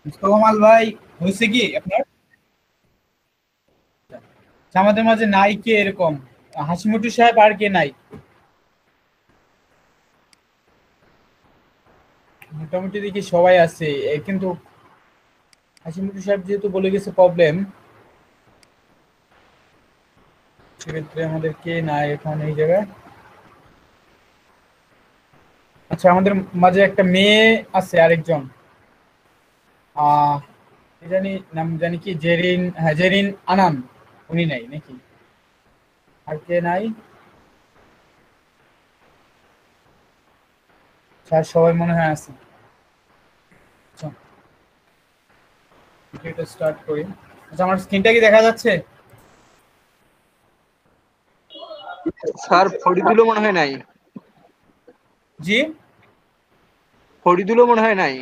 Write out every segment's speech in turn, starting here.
সোহামাল ভাই, হয়েছে কি আপনার? আমাদের মাঝে নাই কে এরকম? হাসিমুটু সাহেব আর কে নাই? মোটামুটি দেখি সবাই আছে কিন্তু হাসিমুটু সাহেব যেহেতু বলে গেছে প্রবলেম, সেক্ষেত্রে আমাদের কে নাই এখন এই জায়গায়? আচ্ছা, আমাদের মাঝে একটা মেয়ে আছে আরেকজন। আহ কি জানি নাম, জানি কি জেরিন, হ্যাঁ জেরিন আনান। উনি নাই নাকি? আর কে নাই? স্যার সবাই মনে হয় আছে। আচ্ছা, এটা স্টার্ট করি। আচ্ছা, আমার স্ক্রিনটা কি দেখা যাচ্ছে? স্যার ফরিদুলও মনে হয় নাই। জি। ফরিদুলও মনে হয় নাই।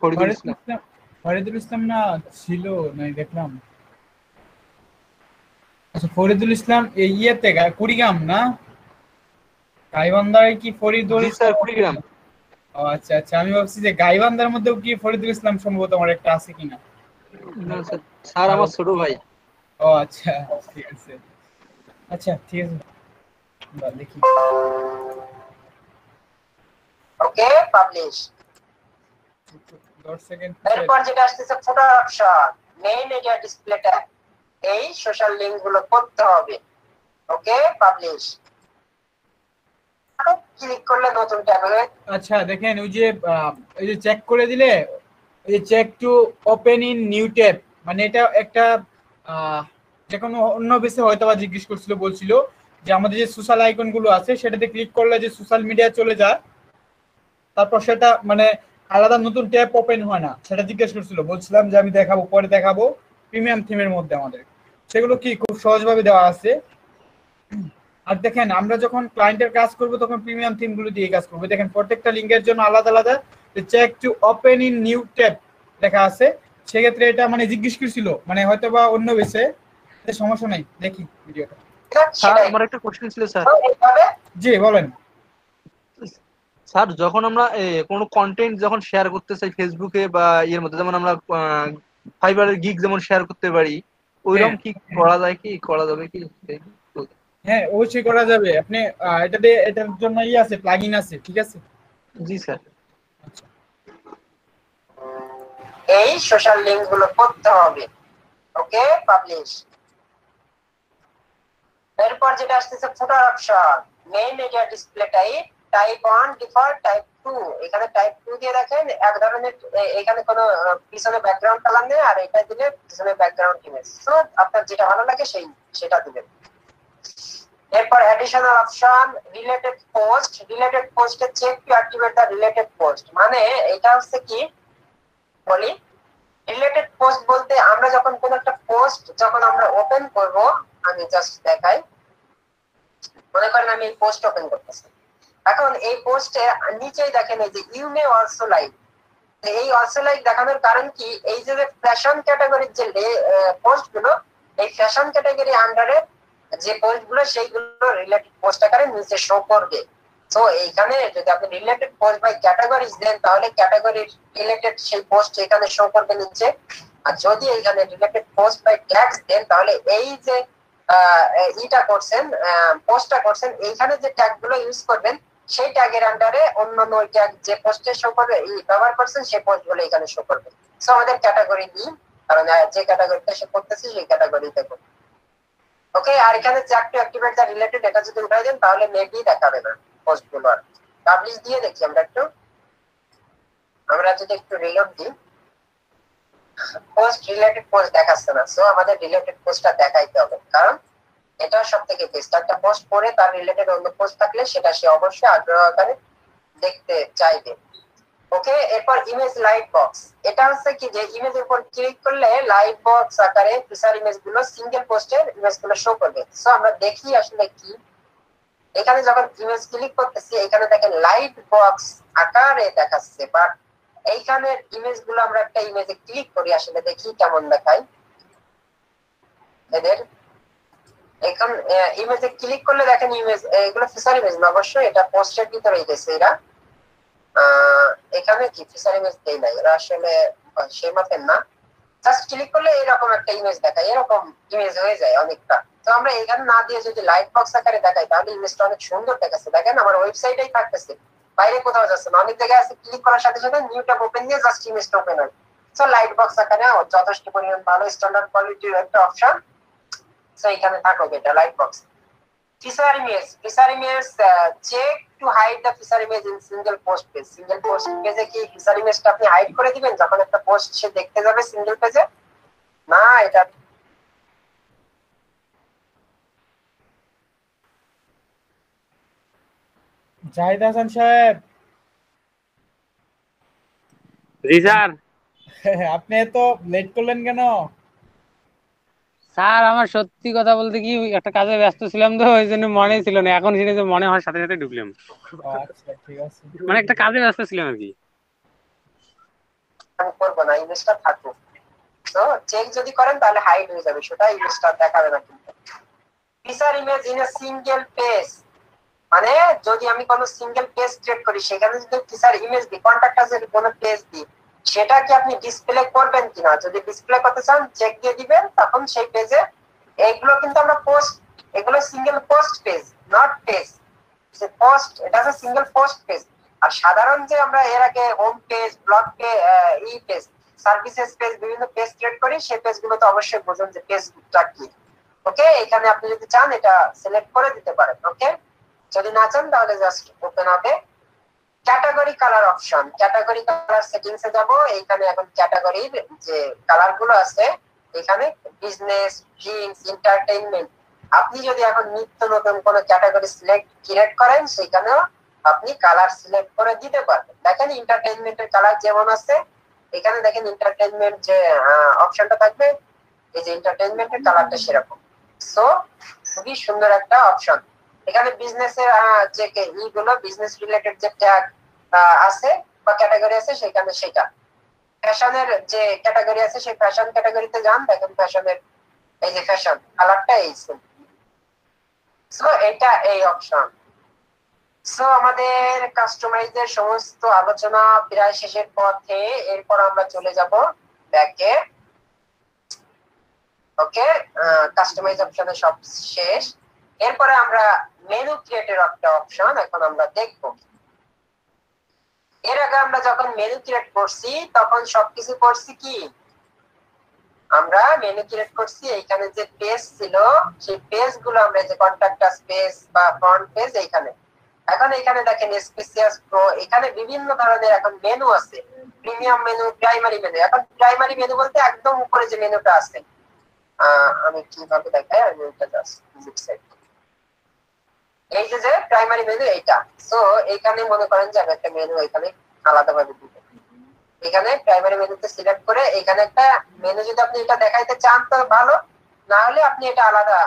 ফরিদুল ফরিদুল ইসলাম। ইসলাম, ফরিদুল ইসলাম না ছিল, নাই দেখলাম। আচ্ছা, ফরিদুল ইসলাম এই ইয়েতে কুড়িগ্রাম না? গাইবান্ধায় কি ফরিদুল জি স্যার, ইসলাম? কুড়িগ্রাম। ও আচ্ছা আচ্ছা, আমি ভাবছি যে গাইবান্ধার মধ্যেও কি ফরিদুল ইসলাম সম্ভবত আমার একটা আছে কিনা। না স্যার, স্যার আর আমার ছোট ভাই। ও আচ্ছা, ঠিক আছে। আচ্ছা ঠিক আছে, বা দেখি। ওকে, পাবলিশ। 10 সেকেন্ড। এরপর যেটা আসতেছে photo option, main area display tag, এই সোশ্যাল লিংক গুলো করতে হবে। ওকে, পাবলিশ। ক্লিক করলে নতুন ট্যাব হবে। আচ্ছা দেখেন, ওই যে চেক করে দিলে, এই যে check to open in new tab, মানে এটা একটা আহ, যে কোনো অন্য বেসে হয়তো বা জিজ্ঞেস করছিল, বলছিল যে আমাদের যে সোশ্যাল আইকন গুলো আছে সেটাতে ক্লিক করলে যে সোশ্যাল মিডিয়া চলে যায়, তারপর সেটা মানে আলাদা নতুন ট্যাব ওপেন হয় না, সেটা জিজ্ঞেস করছিল। বলছিলাম যে আমি দেখাবো, পরে দেখাবো প্রিমিয়াম থিমের মধ্যে আমাদের সেগুলো কি খুব সহজভাবে দেওয়া আছে। আর দেখেন, আমরা যখন ক্লায়েন্টের কাজ করব তখন প্রিমিয়াম থিম গুলো দিয়ে কাজ করবো। দেখেন প্রত্যেকটা লিঙ্কের জন্য আলাদা আলাদা check to open in new tab লেখা আছে। সেক্ষেত্রে এটা মানে জিজ্ঞেস করছিল, মানে হয়তো বা অন্য বেসে, সমস্যা নাই। দেখি ভিডিওটা। স্যার আমার একটা কোশ্চেন ছিল স্যার। জি বলেন। স্যার যখন আমরা কোনো কন্টেন্ট যখন শেয়ার করতে চাই ফেসবুকে বা ইয়ের মধ্যে, যেমন আমরা ফাইবারের গিগ যেমন শেয়ার করতে পারি, হ্যাঁ ওইরকম কি করা যায়, কি করা যাবে কি? হ্যাঁ, অবশ্যই করা যাবে। আপনি এটাতে এটার জন্য আছে, প্লাগইন আছে, ঠিক আছে। জি স্যার। আচ্ছা, এই সোশ্যাল লিংক গুলো করতে হবে। ওকে, পাবলিশ। এরপর যেটা আসতেছে photo option, main area display type, type 1 default, type 2। এখানে টাইপ 2 দিয়ে দেখেন এক ধরনের, এখানে কোনো পিছনে ব্যাকগ্রাউন্ড কালার নেই, আর এটা দিলে পিছনে ব্যাকগ্রাউন্ড ইমেজ। তো আপনার যেটা ভালো লাগে সেটা দিবেন। এরপর additional option, related post. Related পোস্টে check to activate the related post, মানে এটা হচ্ছে কি বলি, রিলেটেড পোস্ট বলতে আমরা যখন কোন একটা পোস্ট যখন আমরা ওপেন করব, আমি জাস্ট দেখাই। মনে করেন আমি এই পোস্ট ওপেন করতেছি, এখন এই পোস্টে নিচেই দেখেন এই যে ইউ মে অলসো লাইক। এই অলসো লাইক দেখানোর কারণ কি, এই যে ফ্যাশন ক্যাটাগরির যে পোস্ট গুলো, এই ফ্যাশন ক্যাটাগরি আন্ডারে যে পোস্ট গুলো সেইগুলো রিলেটেড পোস্ট আকারে নিচে শো করবে। তো এইখানে যদি আপনি রিলেটেড পোস্ট বাই ক্যাটাগরিজ দেন, তাহলে ক্যাটাগরি রিলেটেড সেই পোস্ট এখানে শো করবে নিচে। আর যদি এখানে রিলেটেড পোস্ট বাই ট্যাগস দেন, তাহলে এই যে ইটা করছেন, পোস্টটা করছেন, এইখানে যে ট্যাগ গুলো ইউজ করবেন সেই ট্যাগের আন্ডারে অন্যান্য ওই ট্যাগ যে পোস্টে শো করবে, ব্যবহার করছেন সেই পোস্ট গুলো এখানে শো করবে। সো আমাদের ক্যাটাগরি নিই, কারণ যে ক্যাটাগরিতে শো করতেছি সেই ক্যাটাগরিতে করবে। ওকে, আর এখানে check to activate the related, এটা যদি উঠাই দেন তাহলে মেবি দেখাবে না পোস্ট গুলো। আর পাবলিশ দিয়ে দেখি আমরা যদি একটু রিলোড দিই, পোস্ট রিলেটেড পোস্ট দেখাচ্ছে না। সো আমাদের রিলেটেড পোস্টটা দেখাইতে হবে, কারণ এটা সব থেকে বেস্ট। একটা পোস্ট করে তার রিলেটেড অন্য পোস্ট থাকলে সেটা সে অবশ্যই আগ্রহ আকারে দেখতে চাইবে। ওকে, এরপর ইমেজ লাইট বক্স। এটা হচ্ছে কি যে ইমেজের উপর ক্লিক করলে লাইট বক্স আকারে ফিচার ইমেজ গুলো, সিঙ্গেল পোস্টের ইমেজ গুলো শো করবে। সো আমরা দেখি আসলে কি, এখানে যখন ইমেজ ক্লিক করতেছি এখানে দেখেন লাইট বক্স আকারে দেখাচ্ছে, বাট এইখানের ইমেজ গুলো আমরা একটা ইমেজে ক্লিক করি, আসলে দেখি কেমন দেখায় এদের। এখন ইমেজে ক্লিক করলে দেখেন ইমেজ, এগুলো ফিচার ইমেজ না, অবশ্যই এটা পোস্টের ভিতরেই গেছে এরা। এখানে কি ফিচার ইমেজ দেই নাই, এরা আসলে সেই মাপের না, জাস্ট ক্লিক করলে এরকম একটা ইমেজ দেখায়, এরকম ইমেজ হয়ে যায় অনেকটা। তো আমরা এখানে না দিয়ে যদি লাইট বক্স আকারে দেখাই তাহলে ইমেজটা অনেক সুন্দর দেখাচ্ছে। দেখেন আমার ওয়েবসাইটেই থাকতেছে, বাইরে কোথাও যাচ্ছে না, অনেক জায়গায় আছে ক্লিক করার সাথে সাথে নিউ ট্যাব ওপেন দিয়ে জাস্ট ইমেজটা ওপেন হয়। সো লাইট বক্স আকারে যথেষ্ট পরিমাণ ভালো স্ট্যান্ডার্ড কোয়ালিটির একটা অপশন। সো এখানে থাকবে এটা light box. Feature image check to hide the feature image in single post page. Single post পেজে কি ফিচার ইমেজটা আপনি হাইড করে দিবেন যখন একটা পোস্ট সে দেখতে যাবে সিঙ্গেল পেজে? না, এটা জাহিদ হাসান সাহেব, জি স্যার। আপনি এত লেট করলেন কেন? স্যার আমার সত্যি কথা বলতে কি একটা কাজে ব্যস্ত ছিলাম তো ওই জন্য মনে ছিল না, এখন সেটা যে মনে হয় সাথে সাথে ঢুকলাম। আচ্ছা ঠিক আছে। মানে একটা কাজে ব্যস্ত ছিলাম আর কি। আমি করবো না, ইমেজটা থাকুক। তো চেক যদি করেন তাহলে হাইড হয়ে যাবে, সেটা ইমেজটা দেখাবে না। কিন্তু feature image in a single page মানে যদি আমি কোনো সিঙ্গেল পেজ ক্রিয়েট করি সেখানে যদি ফিচার ইমেজ দিই, কন্টাক্ট আসের কোনো পেজ দিই, সেটা কি আপনি ডিসপ্লে করবেন কিনা? যদি ডিসপ্লে করতে চান চেক দিয়ে দিবেন, তখন সেই পেজে এইগুলো কিন্তু আমরা পোস্ট, এগুলো single post page, not page. Post এটা হচ্ছে সিঙ্গেল পোস্ট পেজ। আর সাধারণ যে আমরা এর আগে হোম পেজ, ব্লগ পেজ, ই পেজ, সার্ভিসেস পেজ, বিভিন্ন পেজ ক্রিয়েট করি, সেই পেজগুলো তো অবশ্যই বুঝুন যে পেজটা কি। ওকে, এখানে আপনি যদি চান এটা সিলেক্ট করে দিতে পারেন। ওকে, যদি না চান তাহলে জাস্ট ওপেন হবে। Category colour option, category colour settings এ যাব। এইখানে এখন ক্যাটাগরির যে কালার গুলো আছে, এখানে বিজনেস, ড্রিঙ্কস, এন্টারটেইনমেন্ট, আপনি যদি এখন নিত্য নতুন কোন ক্যাটাগরি সিলেক্ট ক্রিয়েট করেন সেখানেও আপনি কালার সিলেক্ট করে দিতে পারবেন। দেখেন এন্টারটেইনমেন্টের কালার যেমন আছে, এখানে দেখেন এন্টারটেইনমেন্ট যে অপশনটা থাকবে, এই যে এন্টারটেইনমেন্টের কালারটা সেরকম। সো খুবই সুন্দর একটা অপশন। এখানে বিজনেসের যে ইগুলো, বিজনেস রিলেটেড যে ট্যাগ আছে বা ক্যাটাগরি আছে সেখানে সেটা। ফ্যাশনের যে ক্যাটাগরি আছে সেই ফ্যাশন ক্যাটাগরিতে যান, দেখেন ফ্যাশনের এই যে ফ্যাশন কালারটা এই। সো এটা এই অপশন। সো আমাদের কাস্টমাইজের সমস্ত আলোচনা প্রায় শেষের পথে। এরপর আমরা চলে যাব ব্যাকে। ওকে, কাস্টমাইজ অপশনে সব শেষ। এরপরে আমরা মেনু ক্রিয়েটের একটা অপশন এখন আমরা দেখব। এর আগে আমরা যখন মেনু ক্রিয়েট করছি তখন সবকিছু করছি কি, আমরা মেনু ক্রিয়েট করছি, এইখানে যে পেজ ছিল সেই পেজ গুলো আমরা যে কন্টাক্ট আস পেজ বা ফ্রন্ট পেজ এইখানে। এখন এখানে দেখেন স্পেসিয়াস প্রো, এখানে বিভিন্ন ধরনের এখন মেনু আছে, প্রিমিয়াম মেনু, প্রাইমারি মেনু। এখন প্রাইমারি মেনু বলতে একদম উপরে যে মেনুটা আছে, আমি কিভাবে দেখাই, আমি এটা জাস্ট ভিজিট সাইট, এই যে প্রাইমারি মেনু এইটা। সো এখানে মনে করেন যে আমি একটা মেনু এখানে আলাদাভাবে দিব। এখানে প্রাইমারি মেনুতে সিলেক্ট করে এখানে একটা মেনু যদি আপনি এটা দেখাইতে চান তো ভালো, না হলে আপনি এটা আলাদা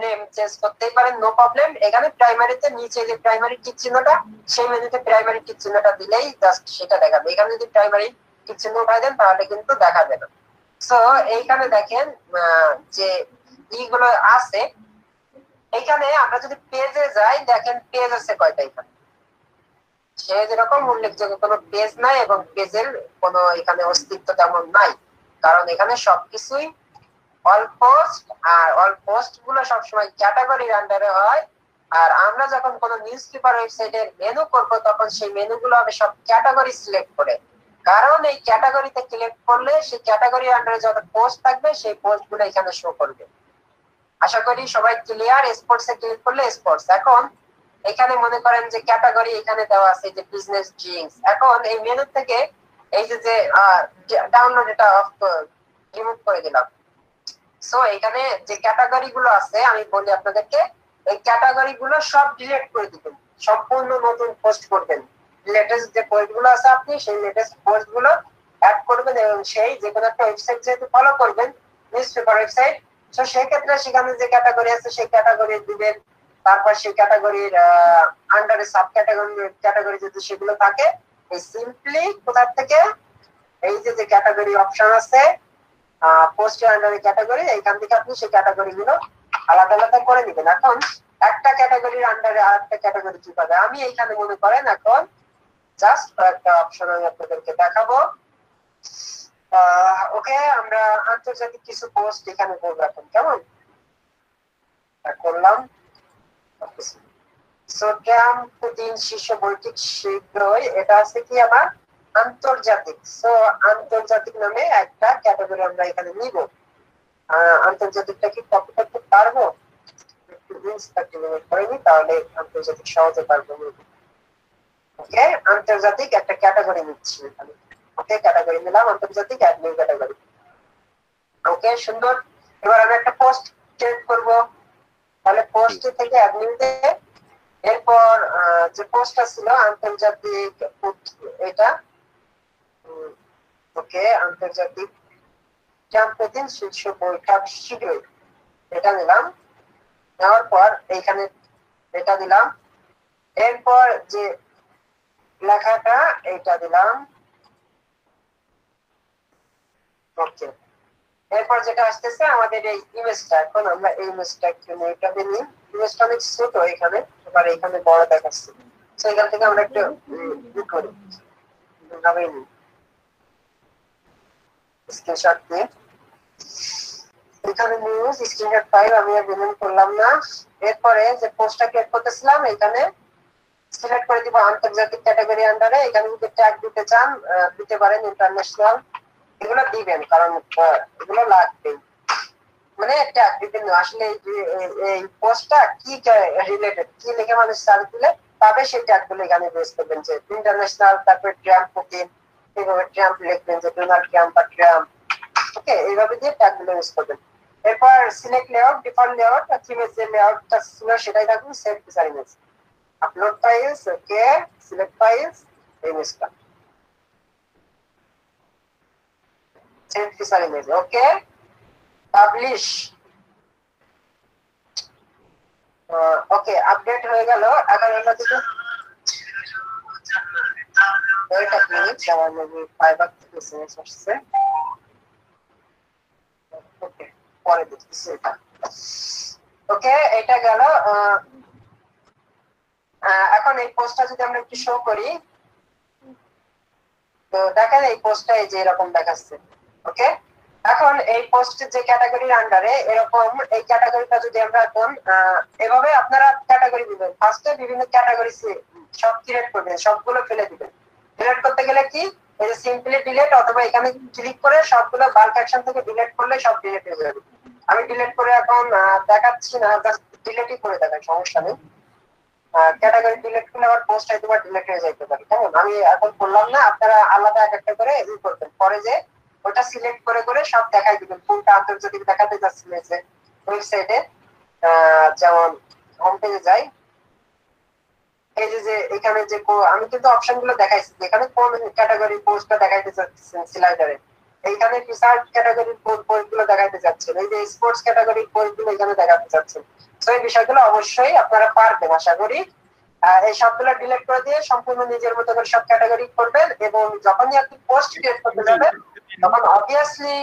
নেম চেঞ্জ করতেই পারেন, নো প্রবলেম। এখানে প্রাইমারিতে নিচে যে প্রাইমারি টিক চিহ্নটা, সেই মেনুতে প্রাইমারি টিক চিহ্নটা দিলেই জাস্ট সেটা দেখাবে। এখানে যদি প্রাইমারি টিক চিহ্ন উঠাই দেন তাহলে কিন্তু দেখাবে না। সো এইখানে দেখেন যে ইগুলো আছে। এখানে আমরা যদি পেজে যাই, দেখেন পেজ আছে কয়টা এখানে, সে যেরকম উল্লেখযোগ্য কোনো পেজ নাই এবং পেজের কোনো এখানে অস্তিত্ব তেমন নাই, কারণ এখানে সবকিছুই অল পোস্ট। আর অল পোস্ট গুলো সবসময় ক্যাটাগরির আন্ডারে হয়। আর আমরা যখন কোনো নিউজ পেপার ওয়েবসাইটের মেনু করব তখন সেই মেনুগুলো হবে সব ক্যাটাগরি সিলেক্ট করে, কারণ এই ক্যাটাগরিতে ক্লিক করলে সেই ক্যাটাগরির আন্ডারে যত পোস্ট থাকবে সেই পোস্ট গুলো এখানে শো করবে। আশা করি সবাই ক্লিয়ার। স্পোর্টস এ ক্লিক করলে স্পোর্টস। এখন এখানে মনে করেন যে ক্যাটাগরি এখানে দেওয়া আছে যে বিজনেস, ড্রিঙ্কস। এখন এই মেনু থেকে এই যে ডাউনলোড এটা অফ রিমুভ করে দিলাম। সো এখানে যে ক্যাটাগরি গুলো আছে আমি বলি আপনাদেরকে, এই ক্যাটাগরি গুলো সব ডিলিট করে দিবেন, সম্পূর্ণ নতুন পোস্ট করবেন। লেটেস্ট যে পোস্ট গুলো আছে আপনি সেই লেটেস্ট পোস্ট গুলো অ্যাড করবেন এবং সেই যে কোনো একটা ওয়েবসাইট যেহেতু ফলো করবেন, নিউজ পেপার ওয়েবসাইট, তো সেই ক্ষেত্রে সেখানে যে ক্যাটাগরি আছে সেই ক্যাটাগরি দিবেন। তারপর সেই ক্যাটাগরির আন্ডারে সাব ক্যাটাগরি যদি সেগুলো থাকে, এই সিম্পলি কোথা থেকে এই যে ক্যাটাগরি অপশন আছে পোস্টের আন্ডারে ক্যাটাগরি, এইখান থেকে আপনি সেই ক্যাটাগরি গুলো আলাদা আলাদা করে দিবেন। এখন একটা ক্যাটাগরির আন্ডারে আরেকটা ক্যাটাগরি কি পাবে, আমি এইখানে মনে করেন এখন জাস্ট কয়েকটা অপশন আমি আপনাদেরকে দেখাবো। ওকে, আমরা আন্তর্জাতিক কিছু পোস্ট এখানে করবো এখন, কেমন করলাম। সো ট্রাম্প পুতিন শীর্ষ বৈঠক শীঘ্রই, এটা আছে কি আমার আন্তর্জাতিক। সো আন্তর্জাতিক নামে একটা ক্যাটাগরি আমরা এখানে নিব। আন্তর্জাতিকটা কি কপি করতে পারবো? একটু করিনি, তাহলে আন্তর্জাতিক সহজে পারবো। ওকে, আন্তর্জাতিক একটা ক্যাটাগরি নিচ্ছি এখানে। ওকে, ক্যাটাগরি নিলাম আন্তর্জাতিক, অ্যাড নিউ ক্যাটাগরি। ওকে, সুন্দর। এবার আমি একটা পোস্ট ক্রিয়েট করব, তাহলে পোস্ট থেকে অ্যাড নিউতে, এরপর যে পোস্টটা ছিল আন্তর্জাতিক এটা, ওকে, আন্তর্জাতিক ট্রাম্প পুতিন শীর্ষ বৈঠক শীঘ্রই, এটা নিলাম। নেওয়ার পর এইখানে এটা দিলাম। এরপর যে লেখাটা এইটা দিলাম। ওকে, এরপর যেটা আসতেছে আমাদের এই ইমেজটা, এখন আমরা এই ইমেজটা একটু এটা দিই। ইমেজটা অনেক ছোট এখানে, এবার এখানে বড় দেখাচ্ছে। তো এখান থেকে আমরা একটু করি, ভাবেই নিই স্ক্রিনশট দিয়ে। এখানে নিউজ স্ক্রিনশট ফাইল আমি আর ডিলিট করলাম না। এরপরে যে পোস্টটা ক্রিয়েট করতেছিলাম এখানে সিলেক্ট করে দিব আন্তর্জাতিক ক্যাটাগরি আন্ডারে। এখানে যদি ট্যাগ দিতে চান দিতে পারেন, ইন্টারন্যাশনাল এগুলো দিবেন, কারণ এগুলো লাগবে। মানে ট্যাগ দিবেন আসলে এই পোস্টটা কি রিলেটেড, কি লিখে মানুষ সার্চ দিলে তবে সেই ট্যাগগুলো এখানে ইউজ করবেন, যে ইন্টারন্যাশনাল, তারপরে ট্রাম্প পুতিন, এইভাবে ট্রাম্প লিখবেন, যে ডোনাল্ড ট্রাম্প বা ট্রাম্প। ওকে, এইভাবে দিয়ে ট্যাগগুলো ইউজ করবেন। এরপর সিলেক্ট লেআউট, ডিফল্ট লেআউট, থিমের যে লেআউটটা ছিল সেটাই থাকবে, save feature image, upload files, okay, select files, ইমেজটা save feature image, okay, publish. Okay, update হয়ে গেল। এখন আমরা যদি এটা মিনিট আমার মুভি ফাইবার থেকে এসএমএস আসছে, ওকে, পরে দেখতেছি এটা। ওকে, এটা গেল। এখন এই পোস্টটা যদি আমরা একটু শো করি, তো দেখেন এই পোস্টটা এই যে এরকম দেখাচ্ছে। ওকে, এখন এই পোস্টের যে ক্যাটাগরির আন্ডারে এরকম এই ক্যাটাগরিটা যদি আমরা এখন এভাবে আপনারা ক্যাটাগরি দিবেন, ফার্স্টে বিভিন্ন ক্যাটাগরি সব ক্রিয়েট করবেন, সবগুলো ফেলে দিবেন। ডিলিট করতে গেলে কি এই যে সিম্পলি ডিলিট, অথবা এখানে ক্লিক করে সবগুলো বাল্ক অ্যাকশন থেকে ডিলিট করলে সব ডিলিট হয়ে যাবে। আমি ডিলিট করে এখন দেখাচ্ছি না, জাস্ট ডিলিটই করে দেখাই, সমস্যা নেই। ক্যাটাগরি ডিলিট করলে আবার পোস্ট হয়তো বা ডিলিট হয়ে যেতে পারে, কেমন? আমি এখন করলাম না, আপনারা আলাদা এক একটা করে ই করবেন, পরে যে ওটা সিলেক্ট করে করে সব দেখাই দিবেন। কোনটা আন্তর্জাতিক দেখাতে যাচ্ছিল যে ওয়েবসাইটে, যেমন হোম পেজে যাই, এই যে এখানে যে আমি কিন্তু অপশন গুলো দেখাইছি, যেখানে কোন ক্যাটাগরি পোস্টটা দেখাইতে চাচ্ছেন স্লাইডারে, এইখানে রিসার্চ ক্যাটাগরির পোস্টগুলো দেখাইতে যাচ্ছেন, এই যে স্পোর্টস ক্যাটাগরির পোস্টগুলো এখানে দেখাতে চাচ্ছেন। তো এই বিষয়গুলো অবশ্যই আপনারা পারবেন আশা করি। এই সবগুলো ডিলিট করে দিয়ে সম্পূর্ণ নিজের মতো করে সব ক্যাটাগরি করবেন, এবং যখনই আপনি পোস্ট ক্রিয়েট করতে যাবেন তখন অবভিয়াসলি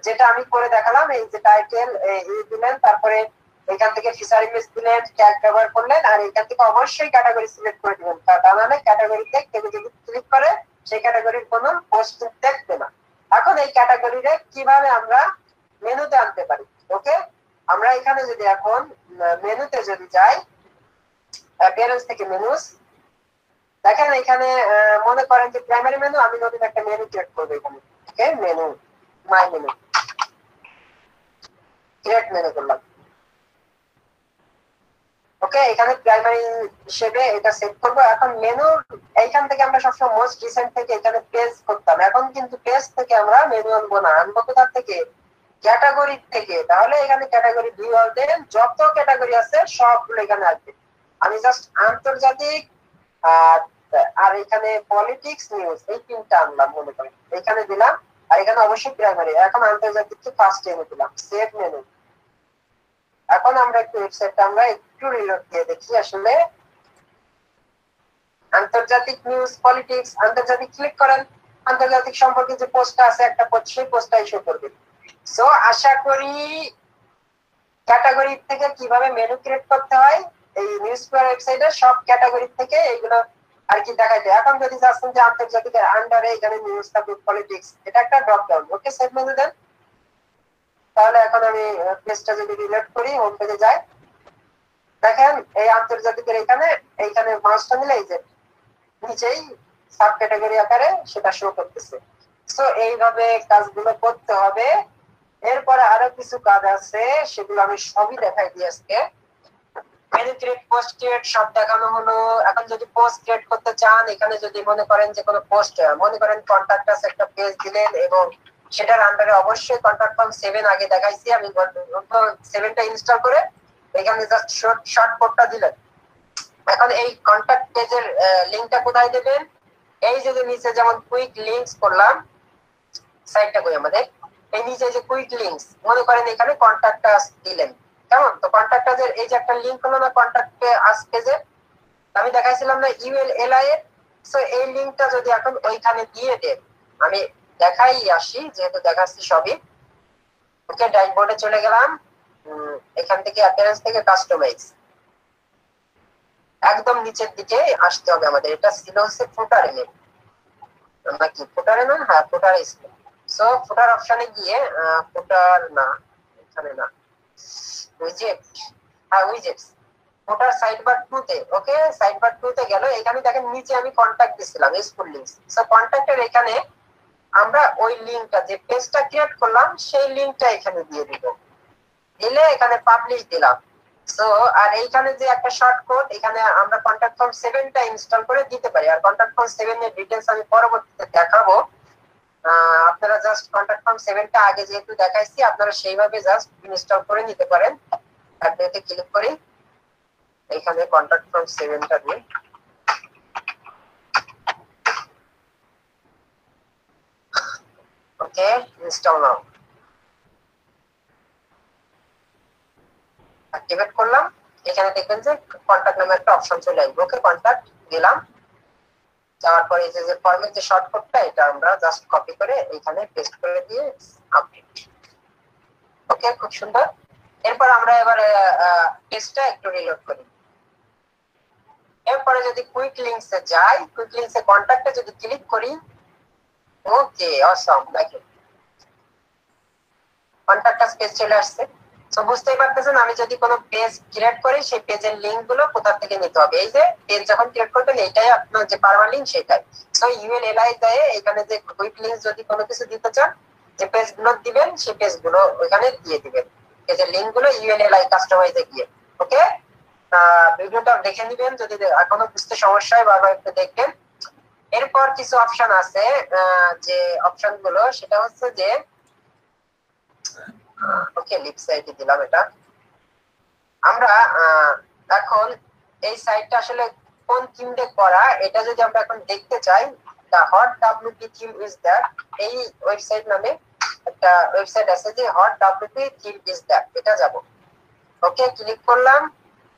যেটা আমি করে দেখালাম, এই যে টাইটেল এই দিলেন, তারপরে এখান থেকে ফিচার ইমেজ দিলেন, ট্যাগ ব্যবহার করলেন, আর এখান থেকে অবশ্যই ক্যাটাগরি সিলেক্ট করে দিবেন। তা নাহলে ক্যাটাগরিতে কেউ যদি ক্লিক করে সেই ক্যাটাগরির কোনো পোস্ট দেখবে না। এখন এই ক্যাটাগরিরে কিভাবে আমরা মেনুতে আনতে পারি? ওকে, আমরা এখানে যদি এখন মেনুতে যদি যাই, অ্যাপিয়ারেন্স থেকে মেনুস, দেখেন এখানে মনে করেন যে প্রাইমারি মেনু, আমি নতুন একটা মেনু ক্রিয়েট করবো এখানে। ওকে, মেনু, মাই মেনু, ক্রিয়েট মেনু করলাম। ওকে, এখানে প্রাইমারি হিসেবে এটা সেট করবো। এখন মেনু এইখান থেকে আমরা সবসময় মোস্ট রিসেন্ট থেকে এখানে পেজ করতাম, এখন কিন্তু পেজ থেকে আমরা মেনু আনবো না, আনবো কোথা থেকে? ক্যাটাগরি থেকে। তাহলে এখানে ক্যাটাগরি ভিউ আসবে, যত ক্যাটাগরি আছে সবগুলো এখানে আসবে। আমি জাস্ট আন্তর্জাতিক আর এখানে পলিটিক্স, নিউজ, এই তিনটা আনলাম মনে করেন, এখানে দিলাম। আর এখানে অবশ্যই প্রাইমারি, এখন আন্তর্জাতিককে ফার্স্ট এনে দিলাম, সেভ মেনু। এখন আমরা একটু ওয়েবসাইটটা আমরা একটু রিলোড দিয়ে দেখি আসলে। আন্তর্জাতিক নিউজ, পলিটিক্স, আন্তর্জাতিক ক্লিক করেন, আন্তর্জাতিক সম্পর্কে যে পোস্টটা আছে একটা পোস্ট, সেই পোস্টটা ইস্যু করবে। সো আশা করি ক্যাটাগরি থেকে কিভাবে মেনু ক্রিয়েট করতে হয় এই নিউজ পেপার ওয়েবসাইটে সব ক্যাটাগরি থেকে এইগুলো আর কি দেখাইতে। এখন যদি চাচ্ছেন যে আন্তর্জাতিকের আন্ডারে এখানে নিউজ পাবলিক পলিটিক্স, এটা একটা ড্রপ ডাউন। ওকে, সেভ মেনু দেন। তাহলে এখন আমি পেজটা যদি রিলোড করি, হোম পেজে যাই, দেখেন এই আন্তর্জাতিকের এইখানে মাউসটা নিলে এই যে নিচেই সাব ক্যাটাগরি আকারে সেটা শো করতেছে। সো এইভাবে কাজগুলো করতে হবে। এরপরে আরো কিছু কাজ আছে, সেগুলো আমি সবই দেখাই দিই আজকে। মেনু ক্রিয়েট, পোস্ট ক্রিয়েট সব দেখানো হলো। এখন যদি পোস্ট ক্রিয়েট করতে চান, এখানে যদি মনে করেন যে কোনো পোস্ট, মনে করেন কন্টাক্ট আস একটা পেজ দিলেন এবং সেটার আন্ডারে অবশ্যই কন্টাক্ট ফর্ম 7 আগে দেখাইছি আমি, 7টা ইনস্টল করে এখানে জাস্ট শর্ট কোডটা দিলেন। এখন এই কন্টাক্ট পেজের লিংকটা কোথায় দেবেন? এই যে নিচে যেমন কুইক লিংকস করলাম, সাইটটা কই আমাদের, এই নিচে যে কুইক লিংকস, মনে করেন এখানে কন্টাক্ট আস দিলেন, কেমন? তো কন্টাক্ট আস এর এই যে একটা লিংক হলো না কন্টাক্ট আস পেজে, আমি দেখাইছিলাম না ULLI এর। সো এই লিংকটা যদি এখন ওইখানে দিয়ে দেন, আমি দেখাই আসি যেহেতু দেখাচ্ছি সবই। ওকে, ড্যাশবোর্ডে চলে গেলাম, এখান থেকে অ্যাপিয়ারেন্স থেকে কাস্টমাইজ, একদম নিচের দিকে আসতে হবে আমাদের। এটা ছিল হচ্ছে ফুটারে নেই নাকি, ফুটারে না, হ্যাঁ ফুটারে ছিল। সো ফুটার অপশনে গিয়ে, ফুটার না, এখানে না, উইজেট, হ্যাঁ উইজেটস, ফুটার সাইডবার 2 তে। ওকে, সাইডবার 2 তে গেল, এখানে দেখেন নিচে আমি কন্টাক্ট দিছিলাম, ইউজফুল লিংকস। সো কন্টাক্টের এখানে আমরা ওই লিংকটা, যে পেজটা ক্রিয়েট করলাম সেই লিংকটা এখানে দিয়ে দিব, দিলে এখানে পাবলিশ দিলাম। সো আর এইখানে যে একটা শর্টকাট, এখানে আমরা কন্টাক্ট ফর্ম 7টা ইনস্টল করে দিতে পারি। আর কন্টাক্ট ফর্ম 7 এর ডিটেইলস আমি পরবর্তীতে দেখাবো। আপনারা জাস্ট কন্টাক্ট ফর্ম 7টা আগে যেহেতু দেখাইছি, আপনারা সেইভাবে জাস্ট ইনস্টল করে নিতে পারেন। অ্যাডমিতে ক্লিক করি, এখানে কন্টাক্ট ফর্ম 7টা দিই। ওকে, ইনস্টল নাও, অ্যাক্টিভেট করলাম। এখানে দেখবেন যে কন্টাক্ট নামে একটা অপশন চলে আসবে। ওকে, কন্টাক্ট দিলাম, যাওয়ার পরে এই যে ফর্মের যে শর্টকাটটা, এটা আমরা জাস্ট কপি করে এখানে পেস্ট করে দিয়ে আপডেট। ওকে, খুব সুন্দর। এরপর আমরা এবার পেজটা একটু রিলোড করি। এরপরে যদি কুইক লিংকসে যাই, কুইক লিংকসে কন্টাক্টে যদি ক্লিক করি, ওকে অসম, দেখেন কন্টাক্ট আস পেজ চলে আসছে। তো বুঝতেই পারতেছেন, আমি যদি কোনো পেজ ক্রিয়েট করি, সেই পেজের লিংক গুলো কোথা থেকে নিতে হবে। এই যে পেজ যখন ক্রিয়েট করবেন, এইটাই আপনার যে পারমানেন্ট লিংক সেটাই। সো ULLI দেয় এখানে যে কুইক লিংক যদি কোনো কিছু দিতে চান, যে পেজ গুলো দিবেন সেই পেজ গুলো ওইখানে দিয়ে দিবেন, পেজের লিংক গুলো ULLI কাস্টমাইজে গিয়ে। ওকে, ভিডিওটা দেখে নিবেন, যদি এখনো বুঝতে সমস্যা হয় বারবার একটু দেখবেন। এরপর কিছু অপশন আছে, যে অপশন গুলো সেটা হচ্ছে যে, ওকে লিপ সাইটে দিলাম এটা। আমরা এখন এই সাইটটা আসলে কোন থিম দিয়ে করা, এটা যদি আমরা এখন দেখতে চাই, the hot WP theme is that, এই ওয়েবসাইট নামে একটা ওয়েবসাইট আছে, যে hot WP theme is that, এটা যাব। ওকে, ক্লিক করলাম।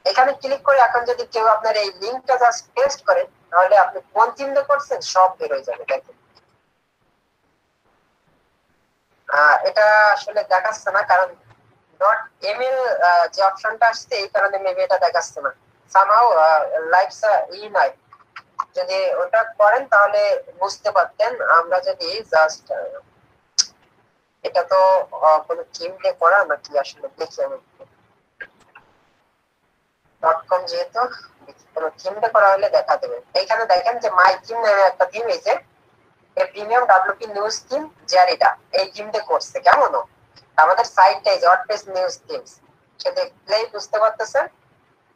এখানে ক্লিক করে এখন যদি কেউ আপনার এই লিংকটা জাস্ট পেস্ট করেন, তাহলে আপনি কোন থিম দিয়ে করছেন সব বের হয়ে যাবে। দেখেন এটা আসলে দেখাচ্ছে না, কারণ .ml যে অপশনটা আসছে এই কারণে মেবি এটা দেখাচ্ছে না। সামহাউ লাইভস নাই, যদি ওটা করেন তাহলে বুঝতে পারতেন। আমরা যদি জাস্ট, এটা তো কোনো থিম দিয়ে করা নাকি, আসলে দেখি আমি .com, যেহেতু কোনো থিম দিয়ে করা হলে দেখা দেবে। এইখানে দেখেন যে মাই থিম নামে একটা থিম, এই যে প্রিমিয়াম WP নিউজ থিম জারিডা, এই থিম দিয়ে করছে। কেমন আমাদের সাইটটা, এই যে ওয়ার্ডপ্রেস নিউজ থিমস, সে দেখলেই বুঝতে পারতেছেন।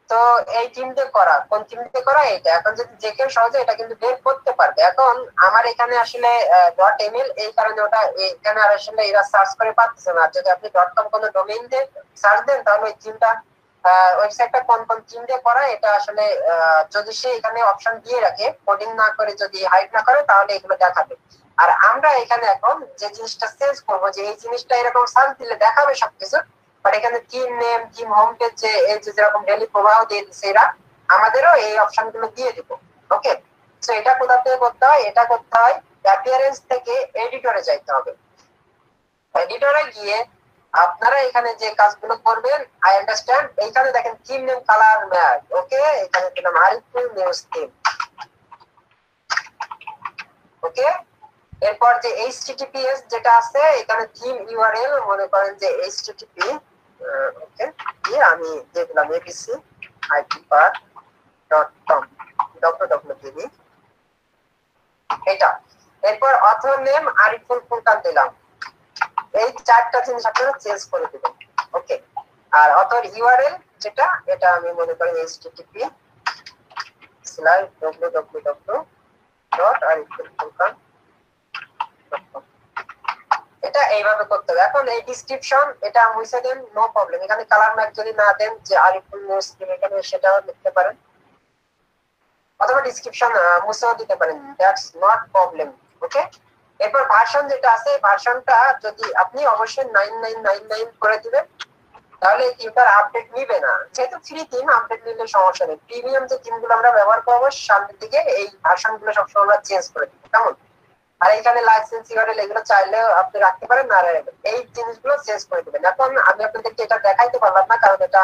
তো এই থিম দিয়ে করা, কোন থিম দিয়ে করা এটা এখন যদি যে কেউ সহজে এটা কিন্তু বের করতে পারবে। এখন আমার এখানে আসলে .ml, এই কারণে ওটা এখানে আর আসলে এরা সার্চ করে পাচ্ছে না। যদি আপনি .com কোনো ডোমেইন দিয়ে সার্চ দেন, তাহলে ওই থিমটা, ওয়েবসাইটটা কোন কোন থিম দিয়ে করা, এটা আসলে যদি সে এখানে অপশন দিয়ে রাখে, কোডিং না করে যদি হাইড না করে, তাহলে এগুলো দেখাবে। আর আমরা এখানে এখন যে জিনিসটা চেঞ্জ করবো, যে এই জিনিসটা এরকম সার্চ দিলে দেখাবে সবকিছু, বাট এখানে theme name, theme home page, যে এই যে যেরকম ডেইলি প্রবাহ দিয়ে দিচ্ছে এরা, আমাদেরও এই অপশন গুলো দিয়ে দিব। ওকে, তো এটা কোথা থেকে করতে হয়? এটা করতে হয় অ্যাপিয়ারেন্স থেকে এডিটরে যাইতে হবে। এডিটরে গিয়ে আপনারা এখানে যে কাজগুলো করবেন, আই আন্ডারস্ট্যান্ড, এইখানে দেখেন থিম নেম কালার ম্যাচ। ওকে, এখানে দিলাম আরিফুল নিউজ থিম। ওকে। এরপর যে https যেটা আছে এখানে থিম ইউআরএল মনে করেন যে http ওকে দিয়ে আমি দিয়ে দিলাম abcitpark.com www এটা। এরপর অথর নেম আরিফুল ফুরকান দিলাম। এই চারটা জিনিস আপনারা চেঞ্জ করে দিবেন। ওকে। আর অথর ইউআরএল যেটা এটা আমি মনে করি http://www.arifulfurqan.com এটা এইভাবে করতে হবে। এখন এই ডিসক্রিপশন এটা মুছে দেন, নো প্রবলেম। এখানে কালার ম্যাপ যদি না দেন যে আরিফুল মুসলিম এখানে সেটাও লিখতে পারেন, অথবা ডিসক্রিপশন মুছেও দিতে পারেন, দ্যাটস নট প্রবলেম। ওকে। এরপর ভার্সন যেটা আছে ভার্সনটা যদি আপনি অবশ্যই 9999 করে দিবেন, তাহলে এই থিমটার আপডেট নিবে না। যেহেতু ফ্রি থিম আপডেট নিলে সমস্যা নেই। প্রিমিয়াম যে থিমগুলো আমরা ব্যবহার করবো সামনের দিকে এই ভার্সনগুলো সবসময় আমরা চেঞ্জ করে দিব, কেমন? আর এখানে লাইসেন্স ইউআরএল এগুলো চাইলেও আপনি রাখতে পারেন, না এই জিনিসগুলো চেঞ্জ করে দিবেন। এখন আমি আপনাদেরকে এটা দেখাইতে পারলাম না কারণ এটা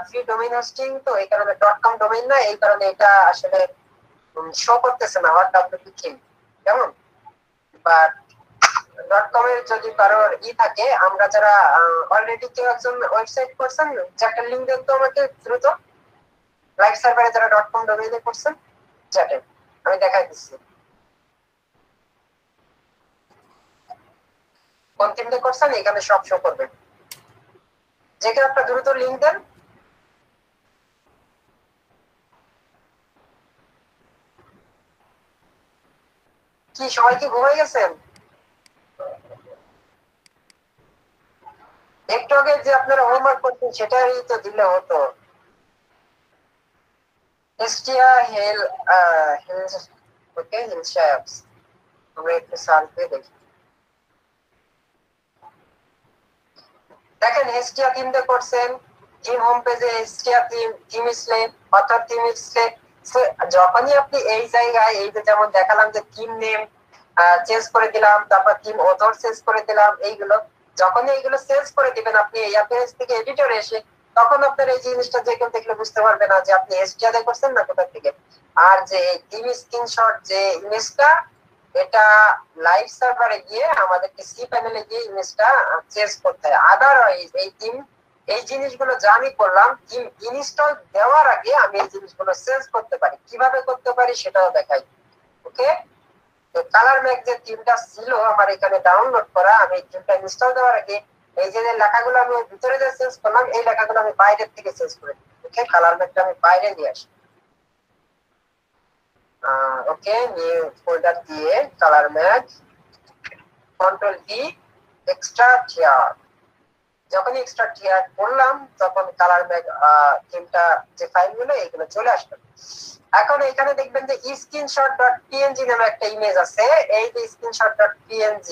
ফ্রি ডোমেইন হোস্টিং, তো এই কারণে .com ডোমেইন না, এই কারণে এটা আসলে শো করতেছে না আমার ডব্লিউপি থিম, কেমন? বাট .com এর যদি কারোর থাকে, আমরা যারা অলরেডি কেউ একজন ওয়েবসাইট করছেন যেটা লিংক দেন তো আমাকে দ্রুত, লাইভ সার্ভারে যারা .com ডোমেইনে করছেন চ্যাটে আমি দেখাই দিচ্ছি কোন থিমটা করছেন, এখানে সব শো করবে। যে কেউ একটা দ্রুত লিংক দেন। কি সবাই কি ঘুমাই গেছেন? একটু আগে যে আপনারা হোমওয়ার্ক করতেন সেটাই তো দিলে হতো। এসটিয়া হেল ওকে হিলশাপস আমরা একটু সার্চ দিয়ে দেখি। দেখেন হেস্টিয়া থিমটা করছেন, থিম হোম পেজে হেস্টিয়া থিম স্লেপ অথর থিম স্লেপ। যখনই আপনি এই জায়গায় এই যে যেমন দেখালাম যে থিম নেম চেঞ্জ করে দিলাম, তারপর থিম অথর চেঞ্জ করে দিলাম, এইগুলো যখনই এইগুলো চেঞ্জ করে দিবেন আপনি এই পেজ থেকে এডিটরে এসে, তখন আপনার এই জিনিসটা যে কেউ দেখলে বুঝতে পারবে না যে আপনি হেস্টিয়াতে করছেন না কোথা থেকে। আর যে থিম স্ক্রিনশট যে ইমেজটা এটা লাইভ সার্ভারে গিয়ে আমাদেরকে সি প্যানেলে গিয়ে ইমেজটা চেঞ্জ করতে হয়। আদারওয়াইজ এই থিম এই জিনিসগুলো যা আমি করলাম থিম ইনস্টল দেওয়ার আগে আমি এই জিনিসগুলো চেঞ্জ করতে পারি। কিভাবে করতে পারি সেটাও দেখাই। ওকে। তো কালার ম্যাক যে থিমটা ছিল আমার এখানে ডাউনলোড করা, আমি এই থিমটা ইনস্টল দেওয়ার আগে এই যে লেখাগুলো আমি ভিতরে যে চেঞ্জ করলাম এই লেখাগুলো আমি বাইরের থেকে চেঞ্জ করে দিই। ওকে। কালার ম্যাকটা আমি বাইরে নিয়ে আসি। ওকে। নিউ ফোল্ডার দিয়ে colour Mac control V extract here, যখনই এক্সট্রা টিয়ার করলাম তখন কালার ম্যাক থিমটা যে ফাইলগুলো এগুলো চলে আসবে। এখন এখানে দেখবেন যে screenshot.png নামে একটা ইমেজ আছে। এই যে screenshot.png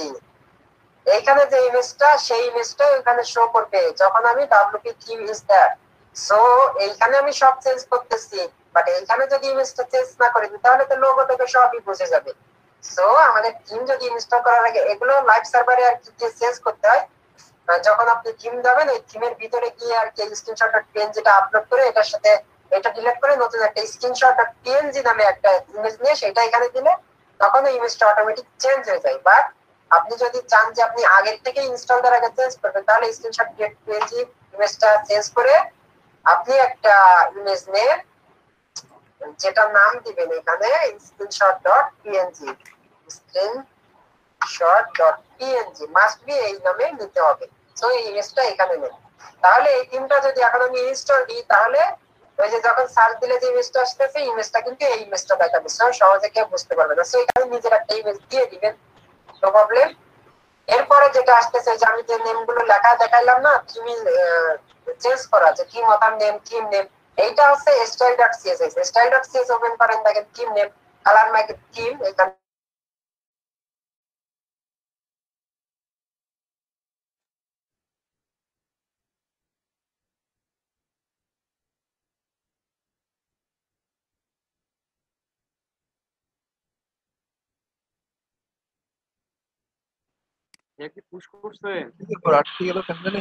এইখানে যে ইমেজটা সেই ইমেজটা এখানে শো করবে যখন আমি wp theme is that. So এইখানে আমি সব চেঞ্জ করতেছি, বাট এইখানে যদি ইমেজটা চেঞ্জ না করি তাহলে তো লোগো থেকে সবই বুঝে যাবে। সো আমাদের থিম যদি ইনস্টল করার আগে এগুলো লাইভ সার্ভারে আর কি চেঞ্জ করতে হয়। যখন আপনি থিম যাবেন ওই থিমের ভিতরে গিয়ে আর কি screenshot.png যেটা আপলোড করে এটার সাথে এটা ডিলিট করে নতুন একটা screenshot.png নামে একটা ইমেজ নিয়ে সেটা এখানে দিলে তখন ওই ইমেজটা অটোমেটিক চেঞ্জ হয়ে যায়। বাট আপনি যদি চান যে আপনি আগের থেকে ইনস্টল করার আগে চেঞ্জ করবেন তাহলে screenshot.png ইমেজটা চেঞ্জ করে আপনি একটা ইমেজ নেন যেটা নাম দিবেন এখানে screenshot.png screenshot.png মাস্ট বি এই নামে নিতে হবে। সো এই ইমেজটা এখানে নেন। তাহলে এই থিমটা যদি এখন আমি ইনস্টল দিই তাহলে ওই যে যখন সার্চ দিলে যে ইমেজটা আসতেছে ইমেজটা কিন্তু এই ইমেজটা দেখাবে। সো সহজে কেউ বুঝতে পারবে না। সো এখানে নিজের একটা ইমেজ দিয়ে দিবেন, নো প্রবলেম। এরপরে যেটা আসতেছে যে আমি যে নেম গুলো লেখা দেখাইলাম না থিম চেঞ্জ করা যে theme other name theme name, এইটা হচ্ছে style.css। style.css ওপেন করেন, দেখেন theme name colour Mac theme এখানে কি পুশ করছে? আটকে গেল কেন জানি।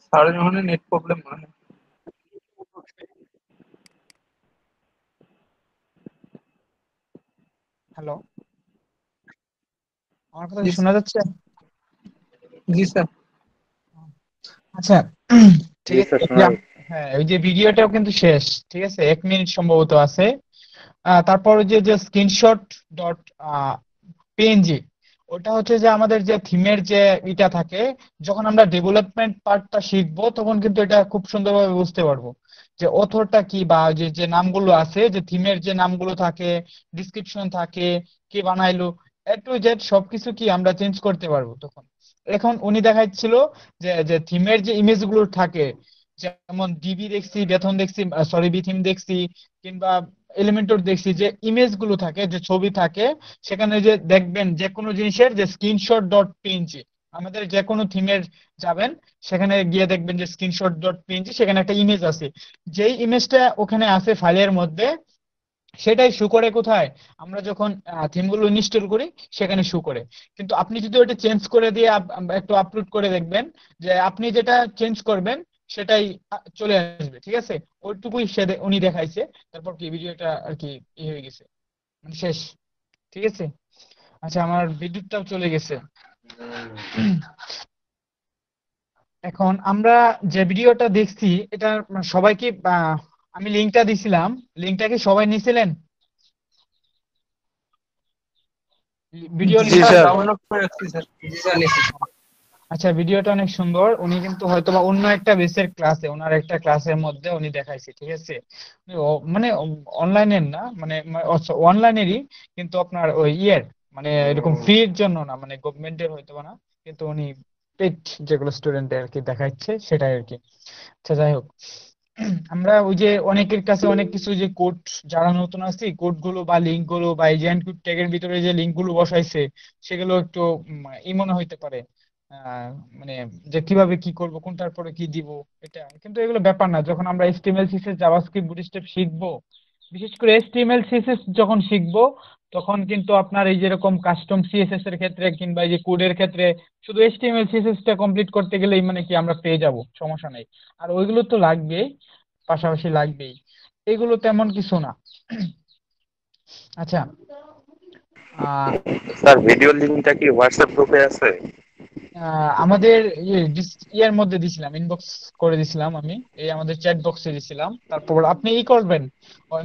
সারাদিন ওখানে নেট প্রবলেম মনে হয়। হ্যালো, আমার কথা কি শোনা যাচ্ছে? জি স্যার। আচ্ছা, ঠিক জি আছে। স্যার, এই যে শোনা যাচ্ছে। হ্যাঁ, ওই যে ভিডিওটাও কিন্তু শেষ, ঠিক আছে, 1 মিনিট সম্ভবত আছে। তারপর ওই যে স্ক্রিনশট ডট পিএনজি, ওটা হচ্ছে যে আমাদের যে থিমের যে এটা থাকে, যখন আমরা ডেভেলপমেন্ট পার্টটা শিখবো তখন কিন্তু এটা খুব সুন্দরভাবে বুঝতে পারবো যে অথরটা কি, বা যে যে নামগুলো আছে, যে থিমের যে নামগুলো থাকে, ডিসক্রিপশন থাকে, কে বানাইলো, এ টু জেড সবকিছু কি আমরা চেঞ্জ করতে পারবো তখন। এখন উনি দেখাচ্ছিল যে যে থিমের যে ইমেজ গুলো থাকে, যেমন ডিবি দেখছি, বেথন দেখছি, সরি বিথিম দেখছি, কিংবা এলিমেন্টর দেখছি, যে ইমেজ গুলো থাকে, যে ছবি থাকে, সেখানে যে দেখবেন যে কোনো জিনিসের যে স্ক্রিনশট ডট পিএনজি, আমাদের যে কোনো থিমের যাবেন, সেখানে গিয়ে দেখবেন যে স্ক্রিনশট ডট পিএনজি, সেখানে একটা ইমেজ আছে। যেই ইমেজটা ওখানে আছে ফাইলের মধ্যে, সেটাই শো করে কোথায়, আমরা যখন থিমগুলো ইনস্টল করি সেখানে শো করে। কিন্তু আপনি যদি ওটা চেঞ্জ করে দিয়ে একটু আপলোড করে দেখবেন, যে আপনি যেটা চেঞ্জ করবেন সেটাই চলে আসবে, ঠিক আছে। ওইটুকুই উনি দেখাইছে। তারপর কি ভিডিওটা আর কি হয়ে গেছে, মানে শেষ, ঠিক আছে। আচ্ছা, আমার বিদ্যুৎটাও চলে গেছে। এখন আমরা যে ভিডিওটা দেখছি, এটা সবাইকে আমি লিঙ্কটা দিছিলাম, লিঙ্কটা কি সবাই নিছিলেন? ভিডিও জি জি লিঙ্কটা। Sir, sir. ডাউনলোড করে রাখছি স্যার। আচ্ছা, ভিডিওটা অনেক সুন্দর। উনি কিন্তু হয়তোবা অন্য একটা বেসের ক্লাসে, ওনার একটা ক্লাসের মধ্যে উনি দেখাইছে, ঠিক আছে। মানে অনলাইনের না, মানে অনলাইনেরই, কিন্তু আপনার ওই মানে এরকম ফ্রির জন্য না, মানে গভর্নমেন্টের হয়তোবা না, কিন্তু উনি পেড যেগুলো স্টুডেন্টের আর কি দেখাচ্ছে সেটাই আর কি। আচ্ছা, যাই হোক, আমরা ওই যে অনেকের কাছে অনেক কিছু যে কোড, যারা নতুন আছে, কোড গুলো বা লিঙ্ক গুলো বা এই যে এনক্রিপ্ট ট্যাগের ভিতরে যে লিঙ্ক গুলো বসাইছে, সেগুলো একটু মনে হইতে পারে, আহ মানে যে কিভাবে কি করব, কোনটার পরে কি দিব, এটা কিন্তু এগুলো ব্যাপার না। যখন আমরা এইচটিএমএল সিএসএস জাভাস্ক্রিপ্ট বুটস্ট্র্যাপ শিখবো, বিশেষ করে এইচটিএমএল সিএসএস যখন শিখবো, তখন কিন্তু আপনার এই যেরকম কাস্টম সিএসএস এর ক্ষেত্রে কিংবা এই যে কোডের ক্ষেত্রে, শুধু এইচটিএমএল সিএসএস টা কমপ্লিট করতে গেলেই মানে কি আমরা পেয়ে যাব, সমস্যা নেই। আর ওইগুলো তো লাগবেই, পাশাপাশি লাগবেই, এগুলো তেমন কিছু না। আচ্ছা, আহ স্যার, ভিডিও লিঙ্কটা কি হোয়াটসঅ্যাপ গ্রুপে আছে? আমাদের ইয়ের মধ্যে দিছিলাম, ইনবক্স করে দিছিলাম আমি, এই আমাদের চ্যাট বক্সে দিছিলাম। তারপর আপনি করবেন,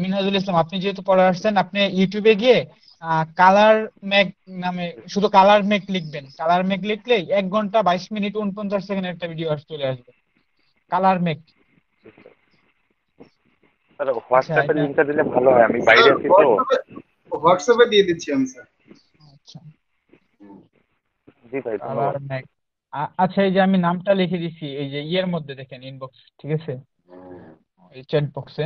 মিনহাজুল ইসলাম, আপনি যেহেতু পড়ে আসছেন, আপনি ইউটিউবে গিয়ে কালার মেক নামে শুধু কালার মেক লিখবেন। কালার মেক লিখলেই 1 ঘন্টা 22 মিনিট 49 সেকেন্ড একটা ভিডিও চলে আসবে, কালার মেক। স্যার, আচ্ছা, হোয়াটসঅ্যাপের এটা লিঙ্কটা দিলে ভালো হয়, আমি বাইরে স্যার আছি তো। হোয়াটসঅ্যাপে হোয়াটসঅ্যাপে দিয়ে দিচ্ছি আমি স্যার। আচ্ছা, জি ভাই, কালার ধন্যবাদ। মেক। আচ্ছা, এই যে আমি নামটা লিখে দিছি এই যে ইয়ের মধ্যে, দেখেন ইনবক্স, ঠিক আছে, এই চ্যাট বক্সে